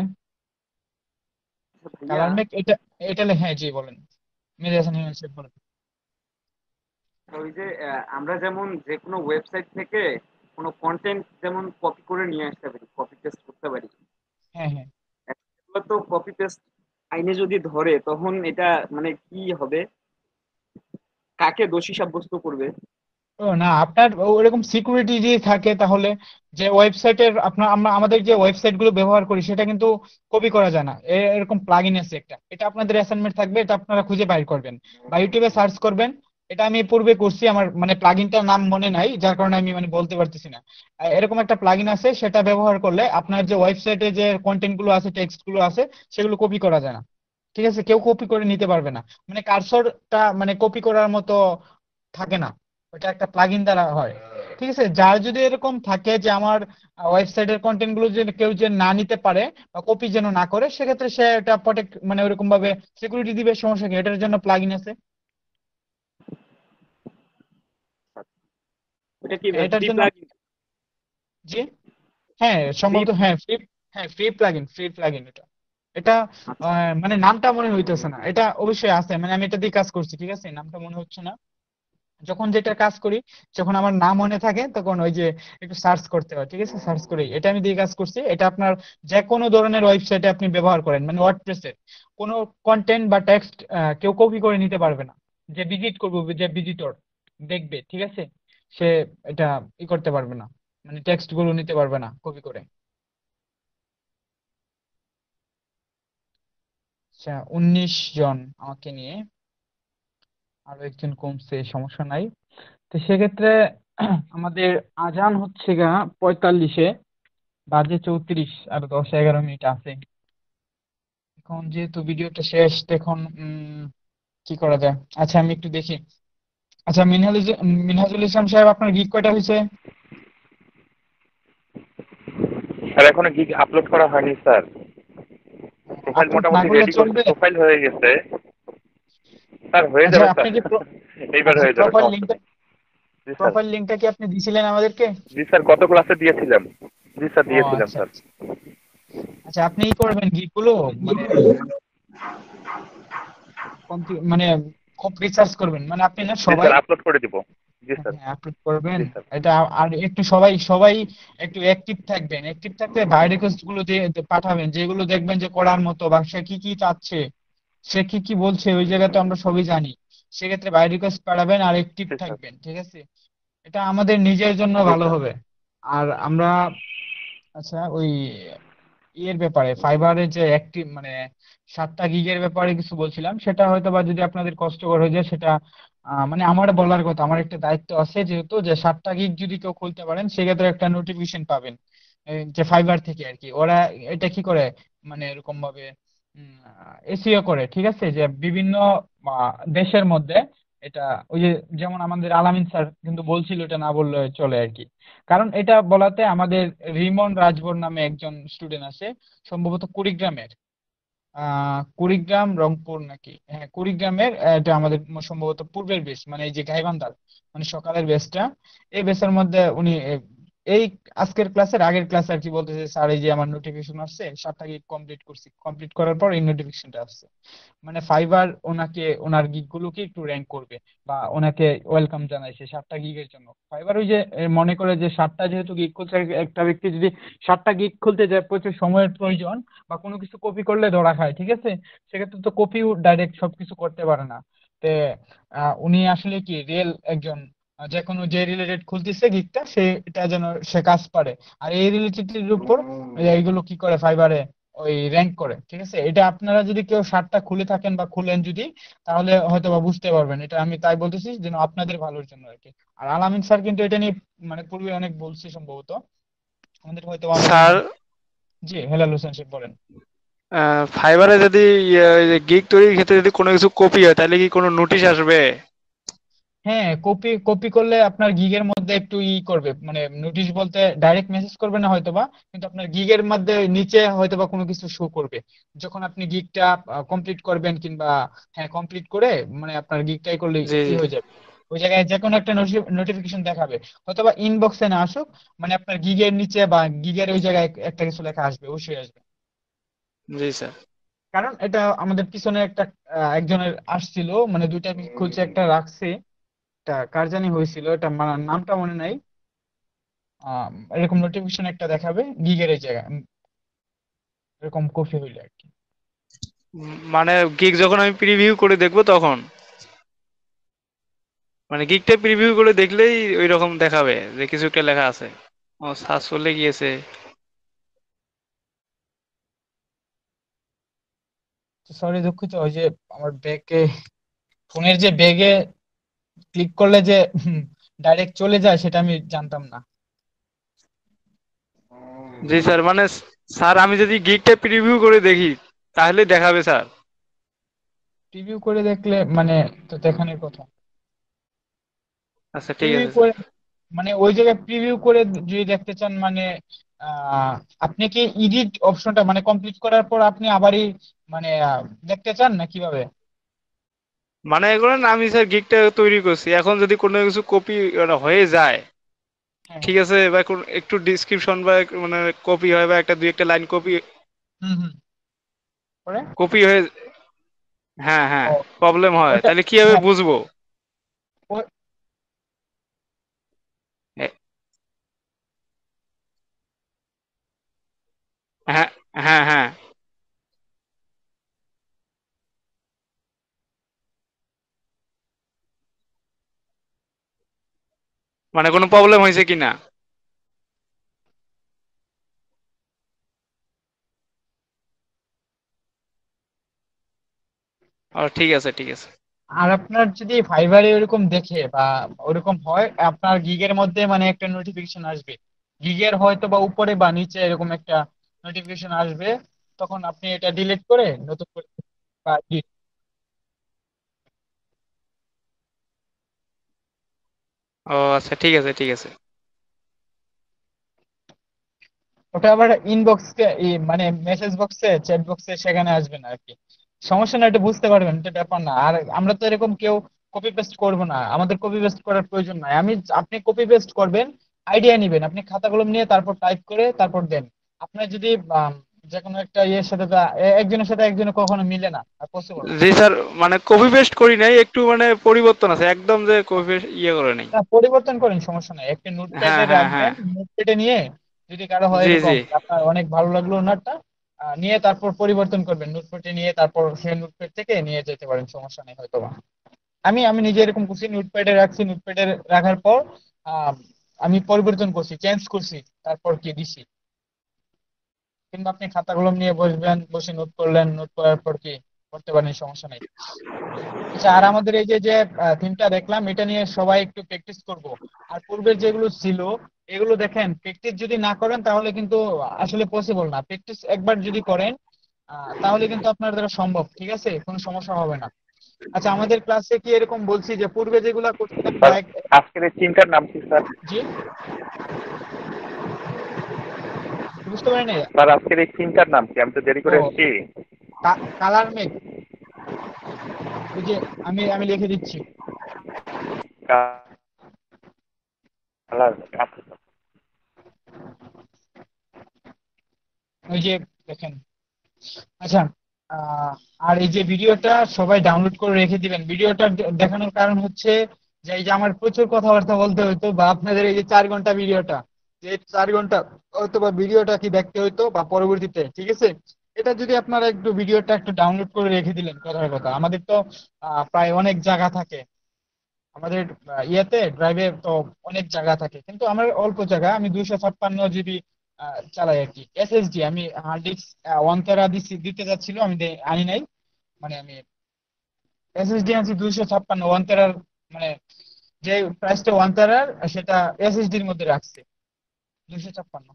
ভাইয়া কালার মেক, এটা এটা হ্যাঁ, জি বলেন, মেরে হাসান ইউনিভার্সিটি বলেন। ওই যে আমরা যেমন যে কোনো ওয়েবসাইট থেকে কোনো কন্টেন্ট যেমন কপি করে নিয়ে আসতে পারি, কপি পেস্ট করতে পারি। হ্যাঁ, হ্যাঁ। এগুলো তো কপি পেস্ট আইনে যদি ধরে তখন এটা মানে কি হবে, কাকে দোষী সাব্যস্ত করবে? ও না, আপনার ওরকম সিকিউরিটি যদি থাকে, তাহলে যে ওয়েবসাইটের আপনার আমাদের যে ওয়েবসাইট গুলো ব্যবহার করি, সেটা কিন্তু কপি করা যায় না। এরকম প্লাগইন আছে একটা, এটা আপনাদের অ্যাসাইনমেন্ট থাকবে, এটা আপনারা খুঁজে বাইর করবেন বা ইউটিউবে সার্চ করবেন। এটা আমি পূর্বে করছি, আমার মানে প্লাগইনটার নাম মনে নাই, যার কারণে আমি মানে বলতে পারতেছি না। এরকম একটা প্লাগইন আছে, সেটা ব্যবহার করলে আপনার যে ওয়েবসাইটে যে কন্টেন্ট গুলো আছে, টেক্সট গুলো আছে, সেগুলো কপি করা যায় না, ঠিক আছে। কেউ কপি করে নিতে পারবে না, মানে কার্সরটা মানে কপি করার মতো থাকে না, ওটা একটা প্লাগইন দ্বারা হয়, ঠিক আছে। যার যদি এরকম থাকে যে আমার ওয়েবসাইটের কন্টেন্ট গুলো যে কেউ যে না নিতে পারে বা কপি যেন না করে, সেক্ষেত্রে সে এটা প্রোটেক্ট মানে ওরকম ভাবে সিকিউরিটি দিবে, সমস্যা কি, এটার জন্য প্লাগইন আছে। এটা কি এটার ফ্রি জন্য, প্লাগইন? জি, হ্যাঁ ফ্রি। সম্ভবত, হ্যাঁ ফ্রি। হ্যাঁ, ফ্রি প্লাগইন এটা। এটা আচ্ছা। মানে নামটা মনে হইতেছে না, এটা অবশ্যই আছে, মানে আমি এটা দিয়ে কাজ করছি, ঠিক আছে, নামটা মনে হচ্ছে না। যখন যেটা কাজ করি, যখন আমার নাম মনে থাকে, তখন ওই যে একটু সার্চ করতে হয়, ঠিক আছে, সার্চ করি, এটা আমি দিয়ে কাজ করছি। এটা আপনার যে কোনো ধরনের ওয়েবসাইটে আপনি ব্যবহার করেন, মানে ওয়ার্ডপ্রেসের কোনো কন্টেন্ট বা টেক্সট কেউ কপি করে নিতে পারবে না। যে ভিজিট করবে, যে ভিজিটর দেখবে, ঠিক আছে, সে এটা করতে পারবে না, মানে টেক্সট গুলো নিতে পারবে না কপি করে। আচ্ছা, 19 জন আমাকে নিয়ে। আরো একজন কমছে, সমস্যা নাই। তো সেক্ষেত্রে আমাদের আজান হচ্ছে গা 45-এ, বাজে 34, আর 10-11 মিনিট আছে। এখন যেহেতু ভিডিওটা শেষ, এখন কি করা যায়? আচ্ছা আমি একটু দেখি। আচ্ছা মিনহাজুল ইসলাম সাহেব, আপনার গিগ কয়টা হয়েছে? স্যার এখনো গিগ আপলোড করা হয়নি স্যার। প্রোফাইল আপলোড না মোটামুটি করলে রেডি করছি, চলবে? প্রোফাইল হয়ে গেছে স্যার, হয়ে আচ্ছা যাবে আপনি স্যার। কি এইবার আচ্ছা হয়ে যাবে, সমস্যা নেই। জি স্যার। প্রোফাইল লিঙ্কটা কি আপনি দিছিলেন আমাদেরকে? জি স্যার, গত ক্লাসে দিয়েছিলাম। জি স্যার, ও দিয়েছিলাম আচ্ছা স্যার। আচ্ছা। আচ্ছা আপনি কি করবেন গিগ গুলো, মানে মানে খুব রিসার্চ করবেন, মানে আপনি না জি সবাই, স্যার, আপলোড করে দিব। জি হ্যাঁ স্যার। হ্যাঁ আপলোড করবেন জি স্যার। এটা। আর একটু সবাই সবাই একটু অ্যাক্টিভ থাকবেন, অ্যাক্টিভ থাকতে ভাই রিকোয়েস্ট গুলো দিয়ে পাঠাবেন, যেগুলো দেখবেন যে করার মতো, বা সে কি কি চাচ্ছে, সে কি কি বলছে, ওই জায়গায় তো আমরা সবই জানি। সেক্ষেত্রে ভাই রিকোয়েস্ট পাঠাবেন আর অ্যাক্টিভ জি স্যার। থাকবেন, ঠিক আছে? এটা আমাদের নিজের জন্য জি ভালো স্যার। হবে। আর আমরা, আচ্ছা ওই ইয়ের ব্যাপারে, ফাইবারের যে অ্যাক্টিভ মানে 7টা গিগের ব্যাপারে কিছু বলছিলাম, সেটা হয়তো বা যদি আপনাদের কষ্টকর হয়ে যায়, সেটা মানে আমার বলার কথা, আমার একটা দায়িত্ব আছে, যেহেতু যে 7টা গিগ যদি কেউ খুলতে পারেন, সেক্ষেত্রে একটা নোটিফিকেশন পাবেন, যে ফাইবার থেকে আর কি। ওরা এটা কি করে, মানে এরকম ভাবে এসইও করে, ঠিক আছে, যে বিভিন্ন দেশের মধ্যে এটা, ওই যে যেমন আমাদের আলামিন স্যার কিন্তু বলছিল, এটা না বললে চলে আর কি। কারণ এটা বলাতে আমাদের রিমন রাজভর নামে একজন স্টুডেন্ট আছে, সম্ভবত কুড়িগ্রামের, কুড়িগ্রাম রংপুর নাকি, হ্যাঁ কুড়িগ্রামের, এটা আমাদের সম্ভবত পূর্বের বেস, মানে এই যে গাইবান্ধার, মানে সকালের বেসটা, এই বেসের মধ্যে উনি এই আজকের ক্লাসের আগের ক্লাস আর কি বলতেছে, স্যার এই যে আমার নোটিফিকেশন আসছে, 7টা গিগ কমপ্লিট করছি, কমপ্লিট করার পর এই নোটিফিকেশনটা আসছে, মানে ফাইবার ওনাকে ওনার গিগ গুলোকে একটু র্যাঙ্ক করবে, বা ওনাকে ওয়েলকাম জানাইছে 7টা গিগের জন্য। ফাইবার ওই যে মনে করে যে 7টা যেহেতু গিগ খুলছে, একটা ব্যক্তি যদি 7টা গিগ খুলতে যায়, প্রচুর সময়ের প্রয়োজন, বা কোনো কিছু কপি করলে ধরা খায়, ঠিক আছে? সেক্ষেত্রে তো কপিও ডাইরেক্ট সবকিছু করতে পারে না। তে উনি আসলে কি রিয়েল একজন, যে কোনো যে রিলেটেড খুলতেছে গিগটা, সে এটা যেন সে কাজ পারে। আর এই রিলেটেড এর উপর এইগুলো কি করে ফাইবারে ওই র্যাঙ্ক করে, ঠিক আছে? এটা আপনারা যদি কেউ 7টা খুলে থাকেন বা খুলেন যদি, তাহলে হয়তো বা বুঝতে পারবেন। এটা আমি তাই বলতেছি যেন আপনাদের ভালোর জন্য আর কি। আর আলামিন স্যার কিন্তু এটা নিয়ে মানে পূর্বে অনেক বলছে সম্ভবত, আমাদের হয়তো অনেক স্যার, জি হেলাল হোসেন সাহেব বলেন। ফাইবারে যদি গিগ তৈরির ক্ষেত্রে যদি কোনো কিছু কপি হয়, তাহলে কি কোনো নোটিশ আসবে? হ্যাঁ, কপি কপি করলে আপনার গিগের মধ্যে একটু করবে, মানে নোটিশ বলতে ডাইরেক্ট মেসেজ করবে না হয়তোবা, কিন্তু আপনার গিগের মধ্যে নিচে হয়তোবা কোনো কিছু শো করবে, যখন আপনি গিগটা কমপ্লিট করবেন, কিংবা হ্যাঁ কমপ্লিট করে মানে আপনার গিগটাই করলে জি জি হয়ে যাবে। ওই জায়গায় যে কোনো একটা নোটিফিকেশন দেখাবে, হয়তোবা ইনবক্সে না আসুক, মানে আপনার গিগের নিচে বা গিগের ওই জায়গায় একটা কিছু লেখা আসবে, অবশ্যই আসবে। জি স্যার। কারণ এটা আমাদের পিছনে একটা একজনের আসছিল, মানে 2টা গিগ খুলছে, একটা রাখছে, এটা কার জানি হয়েছিল, এটা নামটা মনে নাই। এরকম নোটিফিকেশন একটা দেখাবে গিগের এই জায়গায়, এরকম কপি হইলে আর কি। মানে গিগ যখন আমি প্রিভিউ করে দেখবো তখন, মানে গিগটা প্রিভিউ করে দেখলেই ওই রকম দেখাবে যে কিছু একটা লেখা আছে। ও সার্চ করলে গিয়েছে। সরি দুঃখিত, ওই যে আমার ব্যাগে, ফোনের যে ব্যাগে ক্লিক করলে যে ডাইরেক্ট চলে যায়, সেটা আমি জানতাম না। জি স্যার, মানে স্যার আমি যদি গিগটা প্রিভিউ করে দেখি তাহলে দেখাবে স্যার। প্রিভিউ করে দেখলে মানে তো দেখানোর কথা। আচ্ছা ঠিক প্রিভিউ আছে স্যার। করে মানে ওই জায়গায় প্রিভিউ করে যদি দেখতে চান, মানে আহ আপনি কি এডিট অপশনটা মানে কমপ্লিট করার পর আপনি আবারই মানে দেখতে চান না কিভাবে? মানে এগুলো আমি স্যার গিগটা তৈরি করছি, এখন যদি কোনো কিছু কপি হয়ে যায়, হ্যাঁ হ্যাঁ। ঠিক আছে, বা একটু ডিসক্রিপশন বা মানে কপি হয়, বা একটা দুই একটা লাইন কপি হুম হুম। পরে কপি হয়ে, হ্যাঁ হ্যাঁ, ও প্রবলেম হয়, ওইটা, তাহলে কিভাবে হ্যাঁ বুঝবো? ও- এ- হ্যাঁ হ্যাঁ হ্যাঁ, মানে কোনো প্রবলেম হয়েছে কিনা। ও ঠিক আছে ঠিক আছে। আর আপনার যদি ফাইবারে ওরকম দেখে বা ওরকম হয়, আপনার গিগের মধ্যে মানে একটা নোটিফিকেশন আসবে, গিগের হয়তো বা উপরে বা নিচে এরকম একটা নোটিফিকেশন আসবে, তখন আপনি এটা ডিলিট করে নতুন করে বা ও আচ্ছা, ঠিক আছে ঠিক আছে। ওটা আবার ইনবক্সে, মানে মেসেজ বক্সে, চ্যাট বক্সে সেখানে আসবে না আর কি। সমস্যা না, এটা বুঝতে পারবেন, এটা ব্যাপার না। আর আমরা তো এরকম কেউ কপি পেস্ট করবো না, আমাদের কপি পেস্ট করার প্রয়োজন নাই। আপনি কপি পেস্ট করবেন, আইডিয়া নিবেন, আপনি খাতা কলম নিয়ে তারপর টাইপ করে তারপর দেন। আপনার যদি যে কোনো একটা ইয়ের সাথে একজনের সাথে একজনের কখনো মিলে না, আর পসিবল না। জি স্যার, মানে কপি পেস্ট করি নাই, একটু মানে পরিবর্তন আছে, একদম যে কপি পেস্ট ইয়ে করে নাই। না, পরিবর্তন করেন, সমস্যা নাই, একটা হ্যাঁ নোটপ্যাডে হ্যাঁ হ্যাঁ। রাখবেন, নোটপ্যাডে নিয়ে যদি কারো হয় জি জি। এরকম আপনার অনেক ভালো লাগলো ওনারটা, নিয়ে তারপর পরিবর্তন করবেন নোটপ্যাডে নিয়ে, তারপর সেই নোটপ্যাড থেকে নিয়ে যেতে পারেন, সমস্যা নেই হয়তো বা। আমি নিজে এরকম করছি, নোটপ্যাডে রাখছি, নোটপ্যাডে রাখার পর আহ, আমি পরিবর্তন করছি, চেঞ্জ করছি, তারপর কি দিছি। কিংবা আপনি খাতা কলম নিয়ে বসবেন, বসে নোট করলেন, নোট করার পর কি করতে পারেন, সমস্যা নেই। আচ্ছা, আর আমাদের এই যে যে থিমটা দেখলাম, এটা নিয়ে সবাই একটু প্র্যাকটিস করব। আর পূর্বের যেগুলো ছিল এগুলো দেখেন, প্র্যাকটিস যদি না করেন তাহলে কিন্তু আসলে পসিবল না। প্র্যাকটিস একবার যদি করেন তাহলে কিন্তু আপনার দ্বারা সম্ভব, ঠিক আছে, কোনো সমস্যা হবে না। আচ্ছা, আমাদের ক্লাসে কি এরকম বলছি যে পূর্বে যেগুলা করছিলাম বা স্যার আজকের এই টিমটার নাম কি স্যার? জি, বুঝতে পারেন? স্যার আজকের এই টিমটার নাম কি? আমি তো দেরি করে ও, এসেছি। কালার মেঘ, ওই যে আমি আমি লিখে দিচ্ছি। কালার, আচ্ছা স্যার। ওই যে দেখেন। আচ্ছা, আহ, আর এই যে ভিডিওটা সবাই ডাউনলোড করে রেখে দিবেন। ভিডিওটা দেখানোর কারণ হচ্ছে যে এই যে আমার প্রচুর কথাবার্তা বলতে হইতো, বা আপনাদের এই যে 4 ঘন্টা ভিডিওটা, যে 4 ঘন্টা হয়তো বা ভিডিওটা কি দেখতে হইতো বা পরবর্তীতে, ঠিক আছে, এটা যদি আপনারা একটু ভিডিওটা একটু ডাউনলোড করে রেখে দিলেন, কথার কথা। আমাদের তো প্রায় অনেক জায়গা থাকে আমাদের ইয়েতে, ড্রাইভে তো অনেক জায়গা থাকে, কিন্তু আমার অল্প জায়গা, আমি 256 জিবি চালাই আর কি। এসএসডি আমি হার্ড ডিস্ক 1 টেরা দিতে যাচ্ছিল, আমি আনি নাই। মানে আমি এসএসডি আনছি 256, 1 টেরার, মানে যে প্রাইসটা 1 টেরার সেটা এসএসডির মধ্যে রাখছে 256।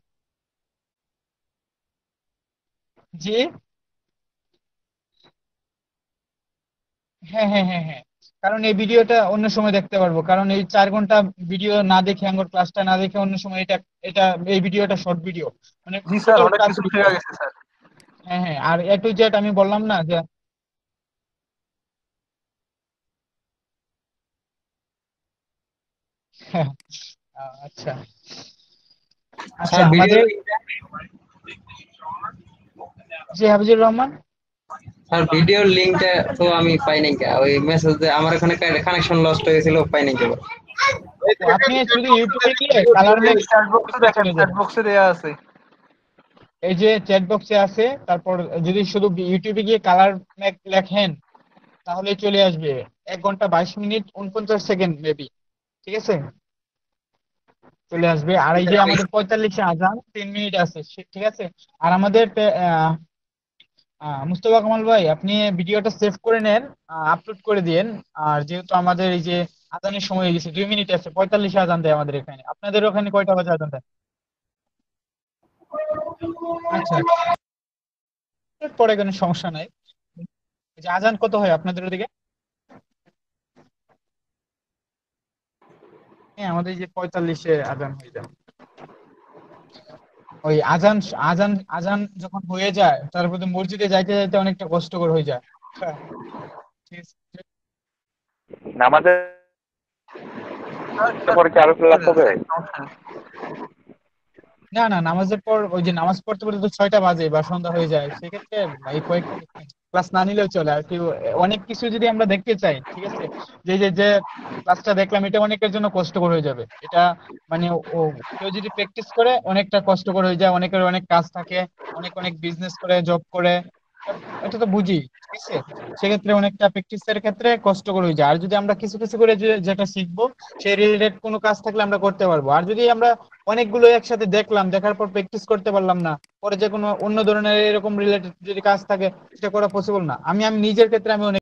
জি, হ্যাঁ হ্যাঁ হ্যাঁ হ্যাঁ। কারণ এই ভিডিওটা অন্য সময় দেখতে পারবো, কারণ এই 4 ঘন্টা ভিডিও না দেখে, আমার ক্লাসটা না দেখে অন্য সময় এটা এটা এই ভিডিওটা শর্ট ভিডিও, মানে জি স্যার, টোটাল অনেক ক্লাস কিছু ভিডিও। শেখা গেছে স্যার। হ্যাঁ হ্যাঁ, আর এ টু জেড আমি বললাম না যে আচ্ছা আচ্ছা, স্যার ভিডিও আমাদের জি হাফিজুর রহমান। স্যার ভিডিওর লিংকটা তো আমি পাই নাই কে, ওই মেসেজ আমার এখানে কানেকশন লস্ট হয়ে গেছিল, পাই নাই কে। ও, আপনি শুধু ইউটিউবে গিয়ে কালার মেক চ্যাট বক্সে দেখেন, চলে চ্যাট যাবেন, বক্সে দেয়া আছে। এই যে চ্যাট বক্সে আছে, তারপর যদি শুধু ইউটিউবে গিয়ে কালার মেক লেখেন তাহলে চলে আসবে। 1 ঘন্টা 22 মিনিট 49 সেকেন্ড মেবি, ঠিক আছে, চলে আসবে। আর এই যে আমাদের 45-এ আজান 3 মিনিট আছে, ঠিক আছে। আর আমাদের মুস্তফা কামাল ভাই, আপনি ভিডিওটা সেভ করে নেন, আপলোড করে দিয়েন। আর যেহেতু আমাদের এই যে আজানের সময় হয়ে গেছে, 2 মিনিট আছে, 45-এ আজান দেয় আমাদের এখানে। আপনাদের ওখানে কয়টা বাজে আজান দেয়? আচ্ছা, পরে কোনো সমস্যা নাই। এই যে আজান কত হয় আপনাদের ওদিকে? হ্যাঁ, আমাদের এই যে 45-এ আজান হয়ে যায়। ওই আজান আজান আজান যখন হয়ে যায়, তারপরে মসজিদে যাইতে যাইতে অনেকটা কষ্টকর হয়ে যায়। হ্যাঁ, ঠিক আছে। নামাজের পরে কি আরো ক্লাস হবে? না না, নামাজের পর ওই যে নামাজ পড়তে পড়তে তো 6টা বাজে বা সন্ধ্যা হয়ে যায়, সেক্ষেত্রে এই কয়েক ক্লাস না নিলেও চলে আর কি। অনেক কিছু যদি আমরা দেখতে চাই, ঠিক আছে, যে যে যে ক্লাসটা দেখলাম এটা অনেকের জন্য কষ্টকর হয়ে যাবে। এটা মানে ও, কেউ যদি প্র্যাকটিস করে অনেকটা কষ্টকর হয়ে যায়, অনেকের অনেক কাজ থাকে, অনেক অনেক বিজনেস করে, জব করে, এটা তো বুঝি, ঠিক আছে। সেক্ষেত্রে অনেকটা প্র্যাকটিসের ক্ষেত্রে কষ্টকর হয়ে যায়। আর যদি আমরা কিছু কিছু করে যেটা শিখবো, সেই রিলেটেড কোনো কাজ থাকলে আমরা করতে পারবো। আর যদি আমরা অনেকগুলো একসাথে দেখলাম, দেখার পর প্র্যাকটিস করতে পারলাম না, পরে যে কোনো অন্য ধরনের এরকম রিলেটেড যদি কাজ থাকে, সেটা করা পসিবল না। আমি আমি নিজের ক্ষেত্রে আমি অনেক